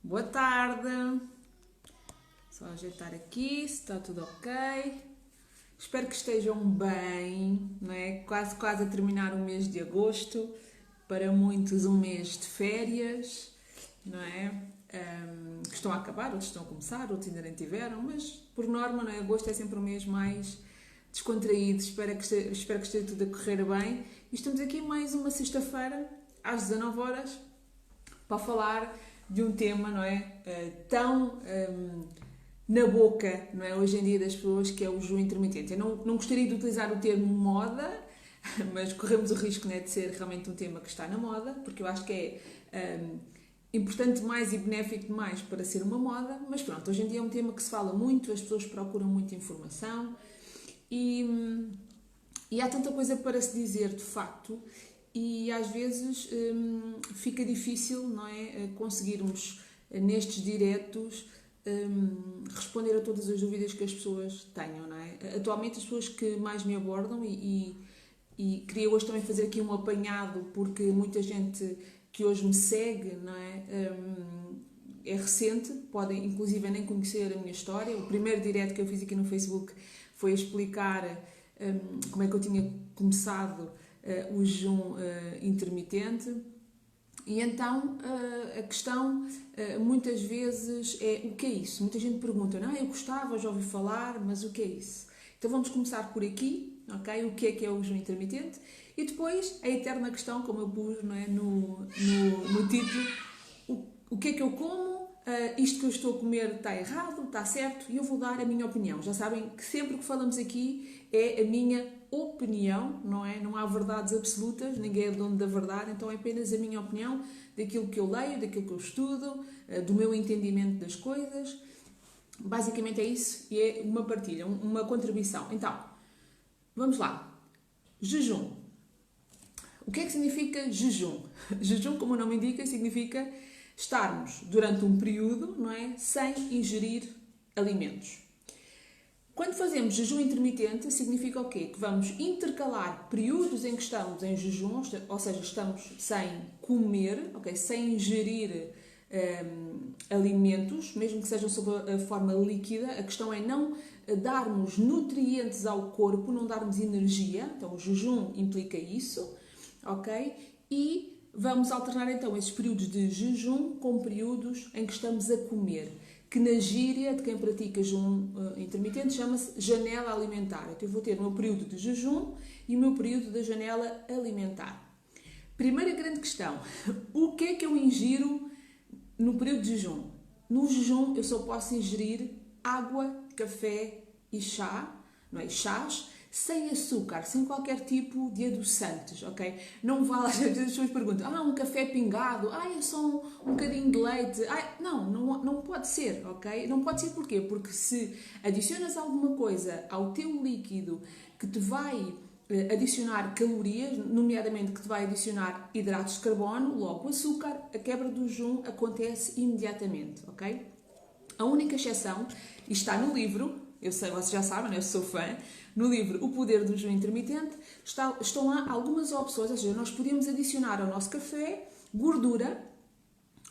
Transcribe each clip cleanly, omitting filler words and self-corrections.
Boa tarde. Só ajeitar aqui, se está tudo ok. Espero que estejam bem, não é? Quase a terminar o mês de agosto. Para muitos um mês de férias, não é? Que estão a acabar, outros estão a começar, outros ainda nem tiveram, mas por norma, não é? Agosto é sempre um mês mais descontraído. Espero que esteja tudo a correr bem. E estamos aqui mais uma sexta-feira, às 19 horas, para falar de um tema, não é? Tão na boca, não é? Hoje em dia das pessoas, que é o jejum intermitente. Eu não gostaria de utilizar o termo moda, mas corremos o risco, não é, de ser realmente um tema que está na moda, porque eu acho que é importante demais e benéfico demais para ser uma moda, mas pronto, hoje em dia é um tema que se fala muito, as pessoas procuram muita informação e há tanta coisa para se dizer, de facto, e às vezes fica difícil, não é, conseguirmos nestes diretos responder a todas as dúvidas que as pessoas tenham, não é? Atualmente as pessoas que mais me abordam e queria hoje também fazer aqui um apanhado, porque muita gente que hoje me segue, não é? É recente, podem inclusive nem conhecer a minha história. O primeiro direto que eu fiz aqui no Facebook foi a explicar como é que eu tinha começado o jejum intermitente. E então a questão muitas vezes é: o que é isso? Muita gente pergunta, não, eu gostava, já ouvi falar, mas o que é isso? Então vamos começar por aqui, ok? O que é o jejum intermitente? E depois a eterna questão, como eu pus, não é, no título, o que é que eu como? Isto que eu estou a comer está errado, está certo? E eu vou dar a minha opinião. Já sabem que sempre que falamos aqui é a minha opinião, não é? Não há verdades absolutas, ninguém é dono da verdade, então é apenas a minha opinião daquilo que eu leio, daquilo que eu estudo, do meu entendimento das coisas. Basicamente é isso, e é uma partilha, uma contribuição. Então, vamos lá. Jejum. O que é que significa jejum? Jejum, como o nome indica, significa estarmos durante um período, não é, sem ingerir alimentos. Quando fazemos jejum intermitente, significa o quê? Que vamos intercalar períodos em que estamos em jejum, ou seja, estamos sem comer, okay? Sem ingerir alimentos, mesmo que sejam sob a forma líquida. A questão é não darmos nutrientes ao corpo, não darmos energia. Então, o jejum implica isso, ok? E vamos alternar então esses períodos de jejum com períodos em que estamos a comer, que na gíria de quem pratica jejum intermitente chama-se janela alimentar. Então eu vou ter o meu período de jejum e o meu período da janela alimentar. Primeira grande questão: o que é que eu ingiro no período de jejum? No jejum eu só posso ingerir água, café e chá, não é? Chás, sem açúcar, sem qualquer tipo de adoçantes, ok? Não vale, às vezes as pessoas perguntam, um café pingado, é só um bocadinho de leite. Não pode ser, ok? Não pode ser porquê? Porque se adicionas alguma coisa ao teu líquido que te vai adicionar calorias, nomeadamente que te vai adicionar hidratos de carbono, logo o açúcar, a quebra do jejum acontece imediatamente, ok? A única exceção, e está no livro, eu sei, vocês já sabem, eu sou fã, no livro O Poder do Jejum Intermitente, estão lá algumas opções, ou seja, nós podemos adicionar ao nosso café gordura,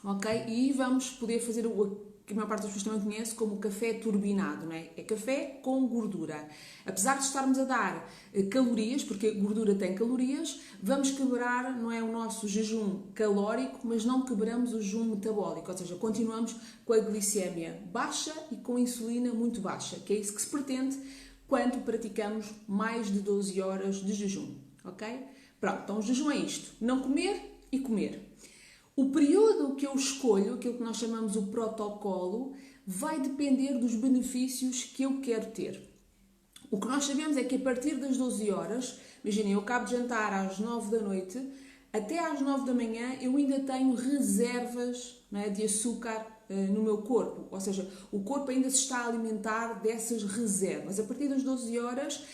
ok? E vamos poder fazer o que a maior parte das pessoas também conhece como café turbinado, não é? É café com gordura. Apesar de estarmos a dar calorias, porque a gordura tem calorias, vamos quebrar, não é, o nosso jejum calórico, mas não quebramos o jejum metabólico, ou seja, continuamos com a glicémia baixa e com a insulina muito baixa, que é isso que se pretende quando praticamos mais de 12 horas de jejum, ok? Pronto, então o jejum é isto, não comer e comer. O período que eu escolho, aquilo que nós chamamos o protocolo, vai depender dos benefícios que eu quero ter. O que nós sabemos é que a partir das 12 horas, imaginem, eu acabo de jantar às 9 da noite, até às 9 da manhã eu ainda tenho reservas, não é, de açúcar no meu corpo. Ou seja, o corpo ainda se está a alimentar dessas reservas. A partir das 12 horas,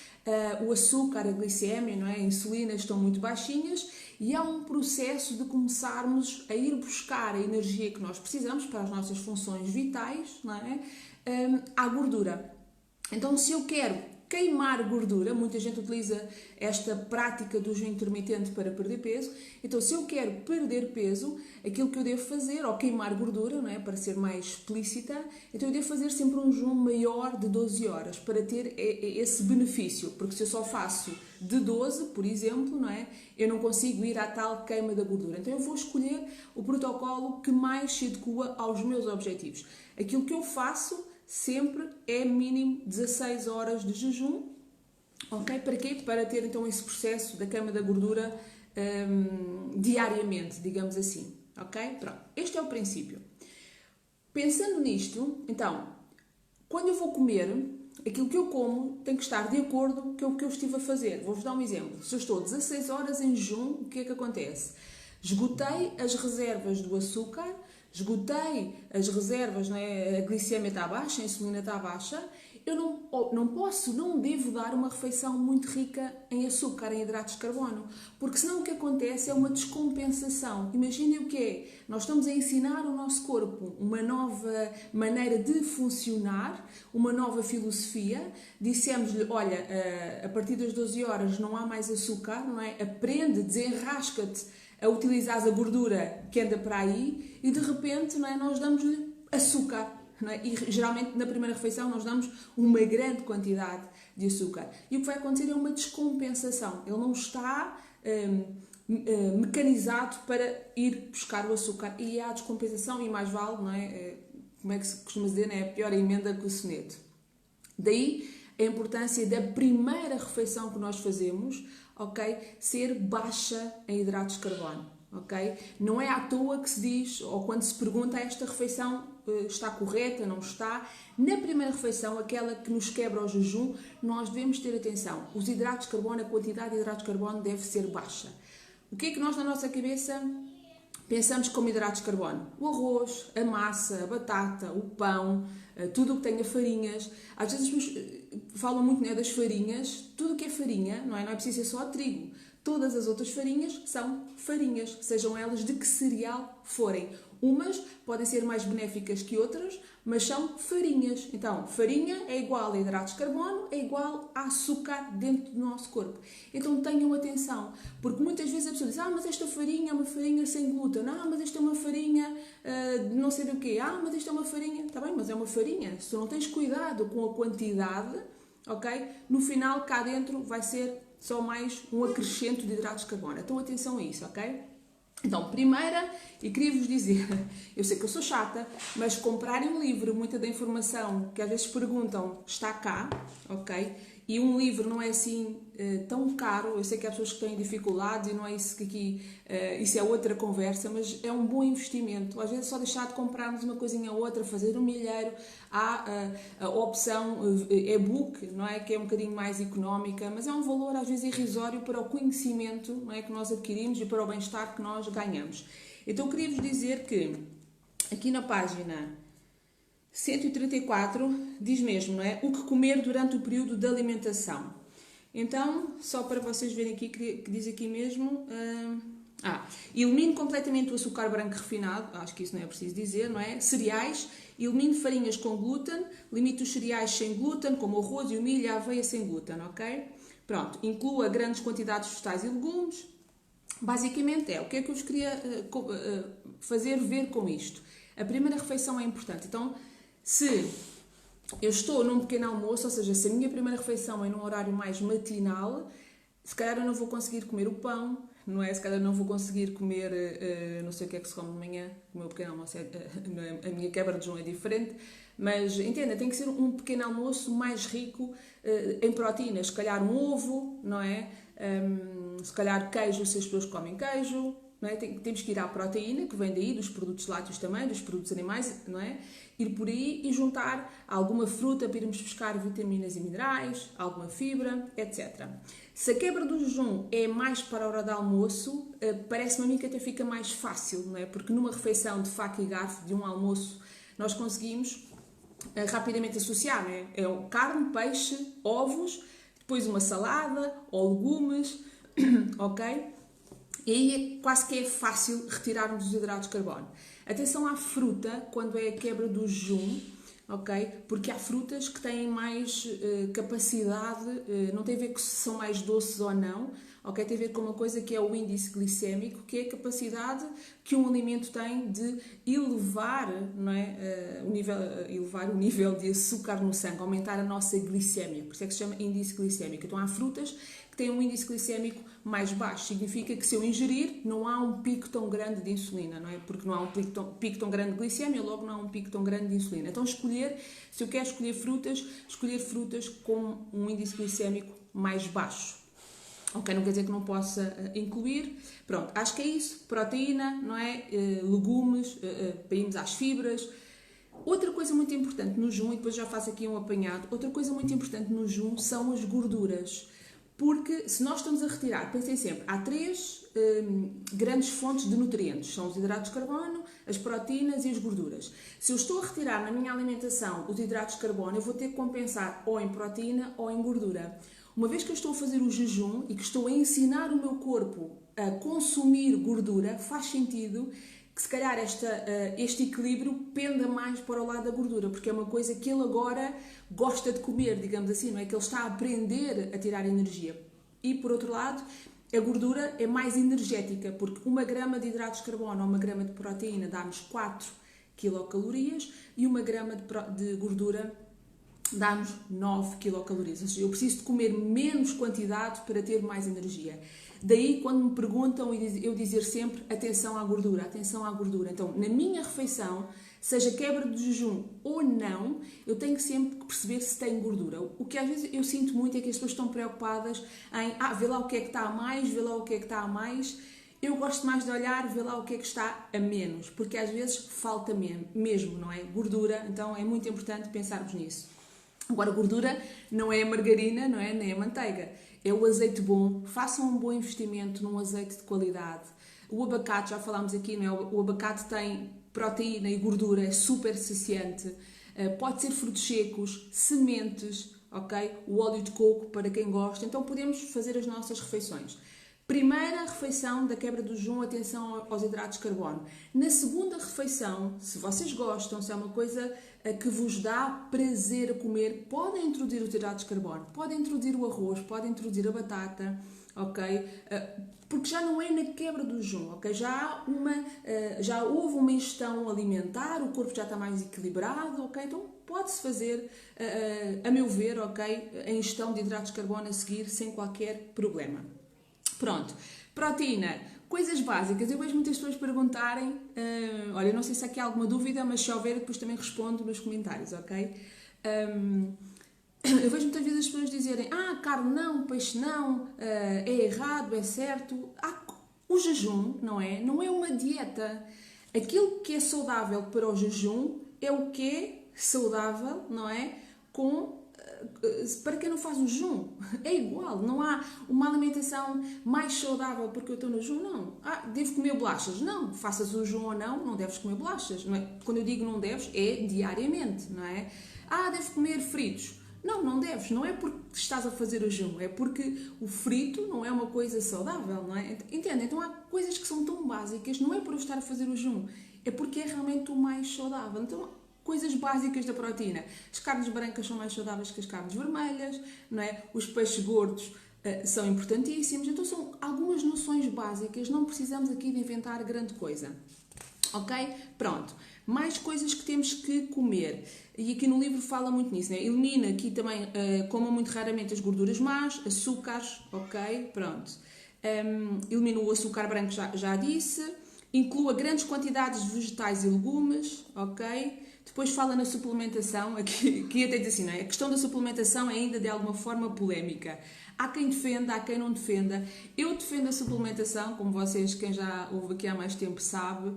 o açúcar, a glicémia, não é, a insulina estão muito baixinhas e há um processo de começarmos a ir buscar a energia que nós precisamos para as nossas funções vitais, não é, à gordura. Então, se eu quero queimar gordura. Muita gente utiliza esta prática do jejum intermitente para perder peso. Então, se eu quero perder peso, aquilo que eu devo fazer, ou queimar gordura, não é? Para ser mais explícita, então eu devo fazer sempre um jejum maior de 12 horas para ter esse benefício. Porque se eu só faço de 12, por exemplo, não é? Eu não consigo ir à tal queima da gordura. Então eu vou escolher o protocolo que mais se adequa aos meus objetivos. Aquilo que eu faço sempre é mínimo 16 horas de jejum, ok? Para quê? Para ter então esse processo da queima da gordura diariamente, digamos assim, ok? Pronto, este é o princípio. Pensando nisto, então, quando eu vou comer, aquilo que eu como tem que estar de acordo com o que eu estive a fazer. Vou-vos dar um exemplo. Se eu estou 16 horas em jejum, o que é que acontece? Esgotei as reservas do açúcar, esgotei as reservas, não é? A glicemia está baixa, a insulina está baixa. Eu não devo dar uma refeição muito rica em açúcar, em hidratos de carbono, porque senão o que acontece é uma descompensação. Imaginem o que é, nós estamos a ensinar o nosso corpo uma nova maneira de funcionar, uma nova filosofia, dissemos-lhe, olha, a partir das 12 horas não há mais açúcar, não é? Aprende, desenrasca-te a utilizar a gordura que anda para aí e de repente, não é? Nós damos-lhe açúcar. Não é? E geralmente na primeira refeição nós damos uma grande quantidade de açúcar. E o que vai acontecer é uma descompensação. Ele não está mecanizado para ir buscar o açúcar. E há descompensação e mais vale, não é? Como é que se costuma dizer, não é? A pior emenda que o soneto. Daí a importância da primeira refeição que nós fazemos, ok? Ser baixa em hidratos de carbono. Okay? Não é à toa que se diz, ou quando se pergunta, esta refeição está correta, não está. Na primeira refeição, aquela que nos quebra o jejum, nós devemos ter atenção. Os hidratos de carbono, a quantidade de hidratos de carbono deve ser baixa. O que é que nós na nossa cabeça pensamos como hidratos de carbono? O arroz, a massa, a batata, o pão, tudo o que tenha farinhas. Às vezes as pessoas falam muito, né, das farinhas. Tudo o que é farinha, não é preciso ser só trigo. Todas as outras farinhas são farinhas, sejam elas de que cereal forem. Umas podem ser mais benéficas que outras, mas são farinhas. Então, farinha é igual a hidratos de carbono, é igual a açúcar dentro do nosso corpo. Então tenham atenção, porque muitas vezes a pessoa diz, mas esta farinha é uma farinha sem glúten, mas esta é uma farinha de não sei o quê, mas esta é uma farinha, está bem, mas é uma farinha. Se tu não tens cuidado com a quantidade, ok? No final, cá dentro vai ser só mais um acrescento de hidratos de carbono. Então atenção a isso, ok? Então, primeira, e queria-vos dizer, eu sei que eu sou chata, mas comprarem um livro, muita da informação que às vezes perguntam, está cá, ok? E um livro não é assim tão caro, eu sei que há pessoas que têm dificuldades e não é isso que aqui, isso é outra conversa, mas é um bom investimento. Às vezes é só deixar de comprarmos uma coisinha ou outra, fazer um milheiro, há a opção e-book, não é? Que é um bocadinho mais económica, mas é um valor às vezes irrisório para o conhecimento, não é? Que nós adquirimos e para o bem-estar que nós ganhamos. Então queria-vos dizer que aqui na página 134 diz mesmo, não é? O que comer durante o período de alimentação. Então, só para vocês verem aqui, que diz aqui mesmo... elimine completamente o açúcar branco refinado, acho que isso não é preciso dizer, não é? Cereais, elimine farinhas com glúten, limite os cereais sem glúten, como o arroz e o milho e a aveia sem glúten, ok? Pronto, inclua grandes quantidades de vegetais e legumes. Basicamente o que é que eu vos queria fazer ver com isto? A primeira refeição é importante, então... Se eu estou num pequeno almoço, ou seja, se a minha primeira refeição é num horário mais matinal, se calhar eu não vou conseguir comer o pão, não é? Se calhar não vou conseguir comer, não sei o que é que se come de manhã, o meu pequeno almoço, a minha quebra de jejum é diferente, mas entenda, tem que ser um pequeno almoço mais rico em proteínas, se calhar um ovo, não é? Se calhar queijo, se as pessoas comem queijo, não é? Temos que ir à proteína, que vem daí, dos produtos lácteos também, dos produtos animais, não é? Ir por aí e juntar alguma fruta para irmos buscar vitaminas e minerais, alguma fibra, etc. Se a quebra do jejum é mais para a hora de almoço, parece-me a mim que até fica mais fácil, não é? Porque numa refeição de faca e garfo, de um almoço, nós conseguimos rapidamente associar, não é? É carne, peixe, ovos, depois uma salada ou legumes, ok? E aí quase que é fácil retirarmos os hidratos de carbono. Atenção à fruta, quando é a quebra do jejum, ok? Porque há frutas que têm mais capacidade, não tem a ver com se são mais doces ou não, ok? Tem a ver com uma coisa que é o índice glicémico, que é a capacidade que um alimento tem de elevar, não é? Elevar o nível de açúcar no sangue, aumentar a nossa glicémia, por isso é que se chama índice glicémico. Então há frutas que têm um índice glicémico mais baixo, significa que se eu ingerir não há um pico tão grande de insulina, não é? Porque não há um pico tão grande de glicémia, logo não há um pico tão grande de insulina. Então se eu quero escolher frutas com um índice glicémico mais baixo. Ok, não quer dizer que não possa incluir. Pronto, acho que é isso. Proteína, não é? Legumes, para irmos às fibras. Outra coisa muito importante no jejum, e depois já faço aqui um apanhado, outra coisa muito importante no jejum são as gorduras. Porque se nós estamos a retirar, pensem sempre, há 3 grandes fontes de nutrientes, são os hidratos de carbono, as proteínas e as gorduras. Se eu estou a retirar na minha alimentação os hidratos de carbono, eu vou ter que compensar ou em proteína ou em gordura. Uma vez que eu estou a fazer o jejum e que estou a ensinar o meu corpo a consumir gordura, faz sentido que se calhar este equilíbrio penda mais para o lado da gordura, porque é uma coisa que ele agora gosta de comer, digamos assim, não é? Que ele está a aprender a tirar energia. E, por outro lado, a gordura é mais energética, porque 1 grama de hidratos de carbono ou 1 grama de proteína dá-nos 4 quilocalorias e 1 grama de gordura dá-nos 9 quilocalorias. Ou seja, eu preciso de comer menos quantidade para ter mais energia. Daí, quando me perguntam, eu dizer sempre atenção à gordura, atenção à gordura. Então, na minha refeição, seja quebra de jejum ou não, eu tenho sempre que perceber se tem gordura. O que às vezes eu sinto muito é que as pessoas estão preocupadas em vê lá o que é que está a mais, vê lá o que é que está a mais. Eu gosto mais de olhar, vê lá o que é que está a menos, porque às vezes falta mesmo, não é? Gordura, então é muito importante pensarmos nisso. Agora, gordura não é a margarina, não é? Nem a manteiga. É o azeite bom. Façam um bom investimento num azeite de qualidade. O abacate, já falámos aqui, não é? O abacate tem proteína e gordura, é super saciante. Pode ser frutos secos, sementes, ok? O óleo de coco, para quem gosta. Então, podemos fazer as nossas refeições. Primeira refeição da quebra do jejum, atenção aos hidratos de carbono. Na segunda refeição, se vocês gostam, se é uma coisa que vos dá prazer a comer, podem introduzir os hidratos de carbono, podem introduzir o arroz, podem introduzir a batata, ok? Porque já não é na quebra do jejum, ok? Já houve uma ingestão alimentar, o corpo já está mais equilibrado, ok? Então pode-se fazer, a meu ver, ok? A ingestão de hidratos de carbono a seguir sem qualquer problema. Pronto, proteína, coisas básicas. Eu vejo muitas pessoas perguntarem, olha, não sei se aqui há alguma dúvida, mas se houver, depois também respondo nos comentários, ok? Eu vejo muitas vezes as pessoas dizerem, carne não, peixe não, é errado, é certo. O jejum, não é? Não é uma dieta. Aquilo que é saudável para o jejum é o que é saudável, não é? Para quem não faz o jejum, é igual, não há uma alimentação mais saudável porque eu estou no jejum, não. Devo comer bolachas? Não, faças o jejum ou não, não deves comer bolachas, não é? Quando eu digo não deves, é diariamente, não é? Devo comer fritos? Não, não deves, não é porque estás a fazer o jejum, é porque o frito não é uma coisa saudável, não é? Entende? Então há coisas que são tão básicas, não é por eu estar a fazer o jejum, é porque é realmente o mais saudável. Então, coisas básicas da proteína. As carnes brancas são mais saudáveis que as carnes vermelhas, não é? Os peixes gordos são importantíssimos. Então são algumas noções básicas, não precisamos aqui de inventar grande coisa. Ok? Pronto. Mais coisas que temos que comer. E aqui no livro fala muito nisso, né? Elimina aqui também, coma muito raramente as gorduras más, açúcares, ok? Pronto. Elimina o açúcar branco, já disse. Inclua grandes quantidades de vegetais e legumes, ok? Depois fala na suplementação, aqui até diz assim, não é? A questão da suplementação é ainda de alguma forma polémica. Há quem defenda, há quem não defenda. Eu defendo a suplementação, como vocês, quem já ouve aqui há mais tempo sabe.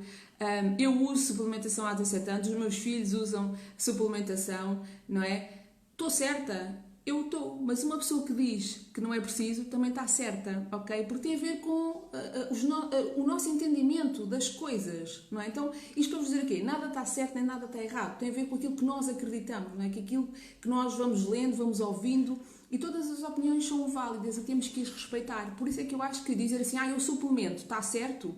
Eu uso suplementação há 17 anos, os meus filhos usam suplementação, não é? Estou certa? Eu estou, mas uma pessoa que diz que não é preciso também está certa, ok? Porque tem a ver com o nosso entendimento das coisas, não é? Então, isto para vos dizer aqui, nada está certo nem nada está errado, tem a ver com aquilo que nós acreditamos, não é? Que aquilo que nós vamos lendo, vamos ouvindo, e todas as opiniões são válidas e temos que as respeitar. Por isso é que eu acho que dizer assim, eu suplemento, está certo?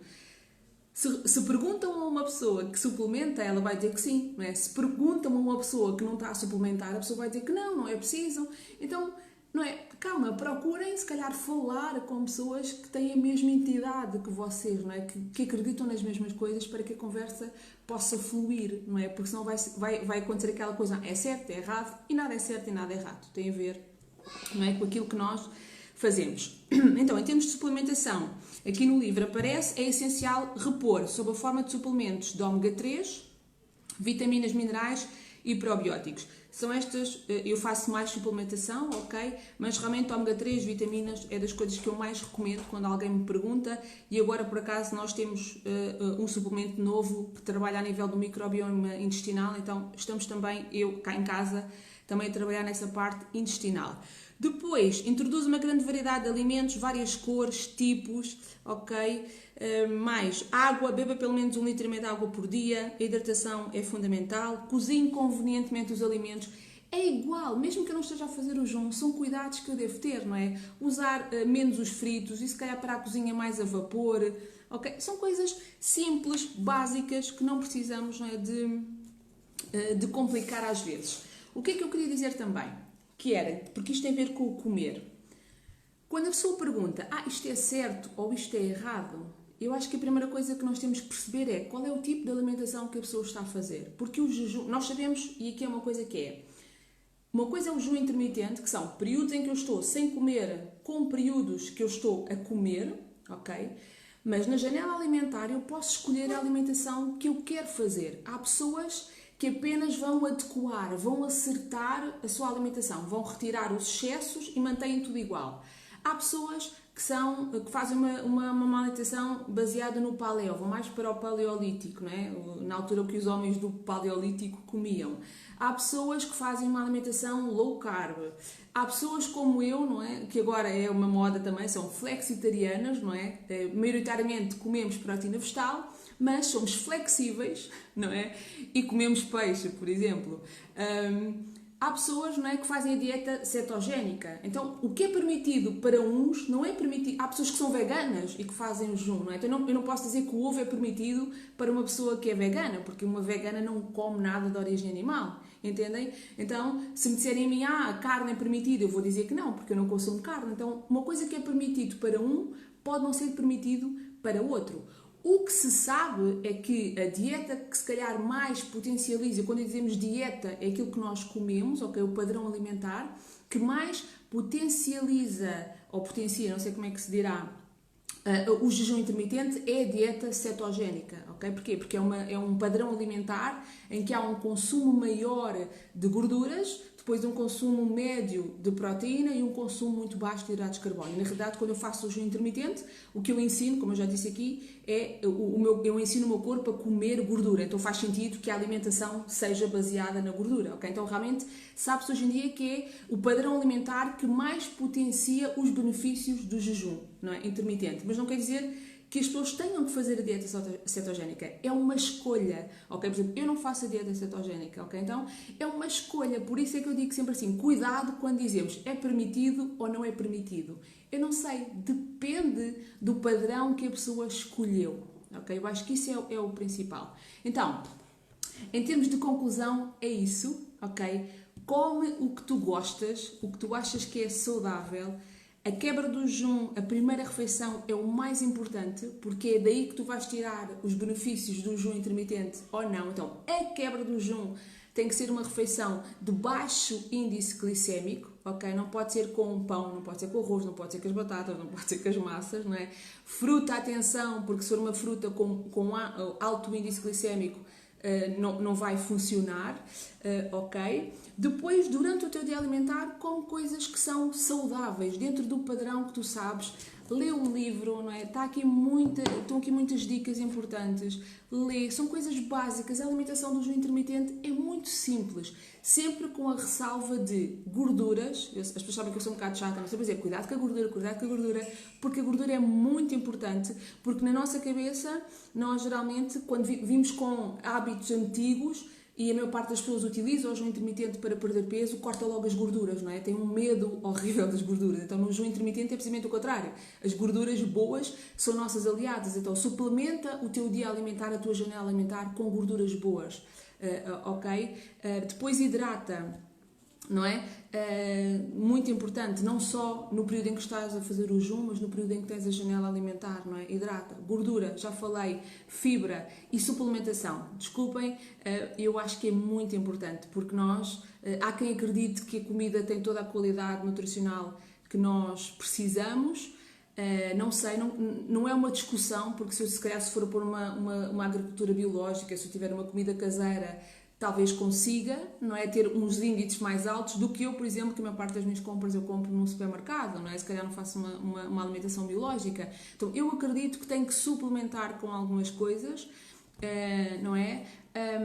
Se perguntam a uma pessoa que suplementa, ela vai dizer que sim, não é? Se perguntam a uma pessoa que não está a suplementar, a pessoa vai dizer que não é preciso. Então, não é? Calma, procurem se calhar falar com pessoas que têm a mesma entidade que vocês, não é? Que acreditam nas mesmas coisas para que a conversa possa fluir, não é? Porque senão vai acontecer aquela coisa, é certo, é errado, e nada é certo e nada é errado. Tem a ver, não é? Com aquilo que nós fazemos. Então, em termos de suplementação, aqui no livro aparece, é essencial repor, sob a forma de suplementos de ômega 3, vitaminas, minerais e probióticos. São estas, eu faço mais suplementação, ok? Mas realmente ômega 3, vitaminas, é das coisas que eu mais recomendo quando alguém me pergunta. E agora, por acaso, nós temos um suplemento novo que trabalha a nível do microbioma intestinal, então estamos também, eu cá em casa, também a trabalhar nessa parte intestinal. Depois, introduz uma grande variedade de alimentos, várias cores, tipos, ok? Mais água, beba pelo menos 1,5 litro de água por dia, a hidratação é fundamental, cozinhe convenientemente os alimentos, é igual, mesmo que eu não esteja a fazer o jejum, são cuidados que eu devo ter, não é? Usar menos os fritos e se calhar para a cozinha mais a vapor, ok? São coisas simples, básicas, que não precisamos, não é, de complicar às vezes. O que é que eu queria dizer também? Que era, porque isto tem a ver com o comer. Quando a pessoa pergunta, isto é certo ou isto é errado, eu acho que a primeira coisa que nós temos que perceber é qual é o tipo de alimentação que a pessoa está a fazer. Porque o jejum, nós sabemos, e aqui é uma coisa que é, uma coisa é o jejum intermitente, que são períodos em que eu estou sem comer, com períodos que eu estou a comer, ok? Mas na janela alimentar eu posso escolher a alimentação que eu quero fazer. Há pessoas que apenas vão adequar, vão acertar a sua alimentação, vão retirar os excessos e mantêm tudo igual. Há pessoas que fazem uma alimentação baseada no paleo, vão mais para o paleolítico, não é? Na altura que os homens do paleolítico comiam. Há pessoas que fazem uma alimentação low carb. Há pessoas como eu, não é? Que agora é uma moda também, são flexitarianas, não é? Maioritariamente comemos proteína vegetal, mas somos flexíveis, não é? E comemos peixe, por exemplo. Há pessoas, não é, que fazem a dieta cetogénica. Então, o que é permitido para uns não é permitido. Há pessoas que são veganas e que fazem o jejum, não é? Então, eu não posso dizer que o ovo é permitido para uma pessoa que é vegana, porque uma vegana não come nada de origem animal, entendem? Então, se me disserem a mim, a carne é permitida, eu vou dizer que não, porque eu não consumo carne. Então, uma coisa que é permitido para um pode não ser permitido para outro. O que se sabe é que a dieta que se calhar mais potencializa, quando dizemos dieta, é aquilo que nós comemos, ok? O padrão alimentar, que mais potencializa, ou potencia, não sei como é que se dirá, o jejum intermitente é a dieta cetogénica, ok? Porquê? Porque é um padrão alimentar em que há um consumo maior de gorduras, depois um consumo médio de proteína e um consumo muito baixo de hidratos de carbono. E, na realidade, quando eu faço o jejum intermitente, o que eu ensino, como eu já disse aqui, é eu ensino o meu corpo a comer gordura. Então faz sentido que a alimentação seja baseada na gordura, ok? Então realmente sabe-se hoje em dia que é o padrão alimentar que mais potencia os benefícios do jejum, não é? Intermitente. Mas não quer dizer que as pessoas tenham que fazer a dieta cetogénica. É uma escolha, ok? Por exemplo, eu não faço a dieta cetogénica, ok? Então, é uma escolha. Por isso é que eu digo sempre assim, cuidado quando dizemos é permitido ou não é permitido. Eu não sei, depende do padrão que a pessoa escolheu, ok? Eu acho que isso é o principal. Então, em termos de conclusão, é isso, ok? Come o que tu gostas, o que tu achas que é saudável. A quebra do jejum, a primeira refeição é o mais importante, porque é daí que tu vais tirar os benefícios do jejum intermitente ou não. Então, a quebra do jejum tem que ser uma refeição de baixo índice glicémico, ok? Não pode ser com pão, não pode ser com arroz, não pode ser com as batatas, não pode ser com as massas, não é? Fruta, atenção, porque se for uma fruta com alto índice glicémico, não vai funcionar, ok? Depois, durante o teu dia alimentar, come coisas que são saudáveis, dentro do padrão que tu sabes. Lê um livro, não é? Estão aqui muitas dicas importantes. Lê, são coisas básicas. A alimentação do jejum intermitente é muito simples, sempre com a ressalva de gorduras. As pessoas sabem que eu sou um bocado chata, mas sempre dizer cuidado com a gordura, porque a gordura é muito importante, porque na nossa cabeça, nós geralmente, quando vimos com hábitos antigos, e a maior parte das pessoas utiliza o jejum intermitente para perder peso, corta logo as gorduras, não é? Tem um medo horrível das gorduras. Então, no jejum intermitente é precisamente o contrário. As gorduras boas são nossas aliadas. Então, suplementa o teu dia alimentar, a tua janela alimentar com gorduras boas, ok? Depois hidrata. Não é? Muito importante, não só no período em que estás a fazer o jejum, mas no período em que tens a janela alimentar, não é? Hidrata, gordura, já falei, fibra e suplementação. Desculpem, eu acho que é muito importante, porque nós, há quem acredite que a comida tem toda a qualidade nutricional que nós precisamos. Não sei, não é uma discussão, porque se calhar se for por uma agricultura biológica, se eu tiver uma comida caseira, talvez consiga, não é, ter uns índices mais altos do que eu, por exemplo, que a maior parte das minhas compras eu compro num supermercado, não é? Se calhar não faço uma alimentação biológica. Então, eu acredito que tenho que suplementar com algumas coisas, não é?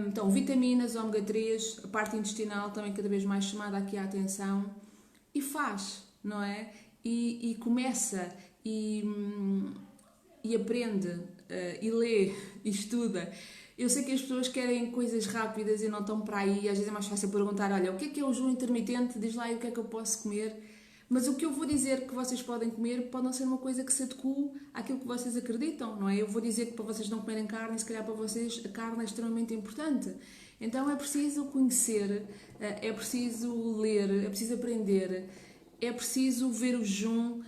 Então, vitaminas, ômega 3, a parte intestinal também cada vez mais chamada aqui a atenção, e faz, não é? E começa, e aprende, e lê, e estuda. Eu sei que as pessoas querem coisas rápidas e não estão para aí. Às vezes é mais fácil perguntar, olha, o que é o jejum intermitente? Diz lá aí o que é que eu posso comer. Mas o que eu vou dizer que vocês podem comer pode não ser uma coisa que se adeque àquilo que vocês acreditam, não é? Eu vou dizer que para vocês não comerem carne, se calhar para vocês a carne é extremamente importante. Então é preciso conhecer, é preciso ler, é preciso aprender, é preciso ver o jejum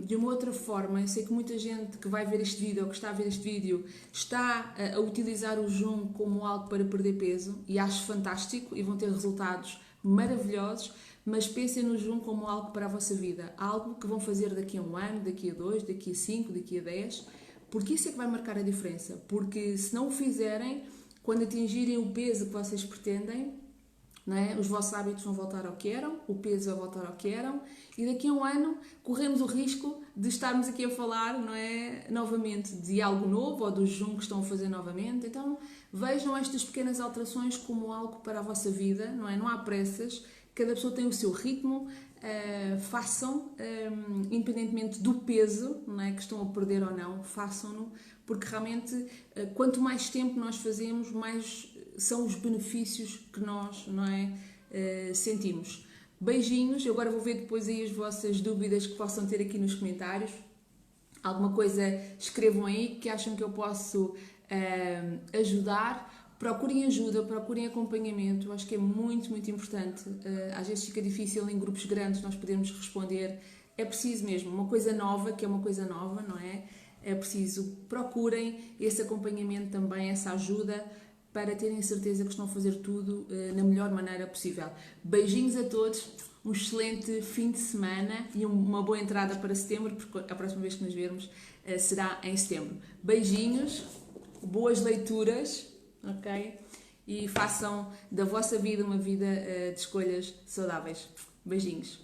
de uma outra forma. Eu sei que muita gente que vai ver este vídeo ou que está a ver este vídeo está a utilizar o jejum como algo para perder peso e acho fantástico e vão ter resultados maravilhosos, mas pensem no jejum como algo para a vossa vida, algo que vão fazer daqui a 1 ano, daqui a 2, daqui a 5, daqui a 10, porque isso é que vai marcar a diferença, porque se não o fizerem, quando atingirem o peso que vocês pretendem, não é? Os vossos hábitos vão voltar ao que eram, o peso vai voltar ao que eram, e daqui a 1 ano corremos o risco de estarmos aqui a falar, não é, novamente de algo novo ou do jejum que estão a fazer novamente. Então vejam estas pequenas alterações como algo para a vossa vida, não é? Não há pressas, cada pessoa tem o seu ritmo, façam, independentemente do peso, não é, que estão a perder ou não, façam-no, porque realmente quanto mais tempo nós fazemos, mais são os benefícios que nós, não é, sentimos. Beijinhos, eu agora vou ver depois aí as vossas dúvidas que possam ter aqui nos comentários. Alguma coisa escrevam aí que acham que eu posso ajudar. Procurem ajuda, procurem acompanhamento, acho que é muito, muito importante. Às vezes fica difícil em grupos grandes nós podermos responder. É preciso mesmo, uma coisa nova, que é uma coisa nova, não é? É preciso, procurem esse acompanhamento também, essa ajuda, para terem certeza que estão a fazer tudo na melhor maneira possível. Beijinhos a todos, um excelente fim de semana e uma boa entrada para setembro, porque a próxima vez que nos vermos será em setembro. Beijinhos, boas leituras, ok? E façam da vossa vida uma vida de escolhas saudáveis. Beijinhos.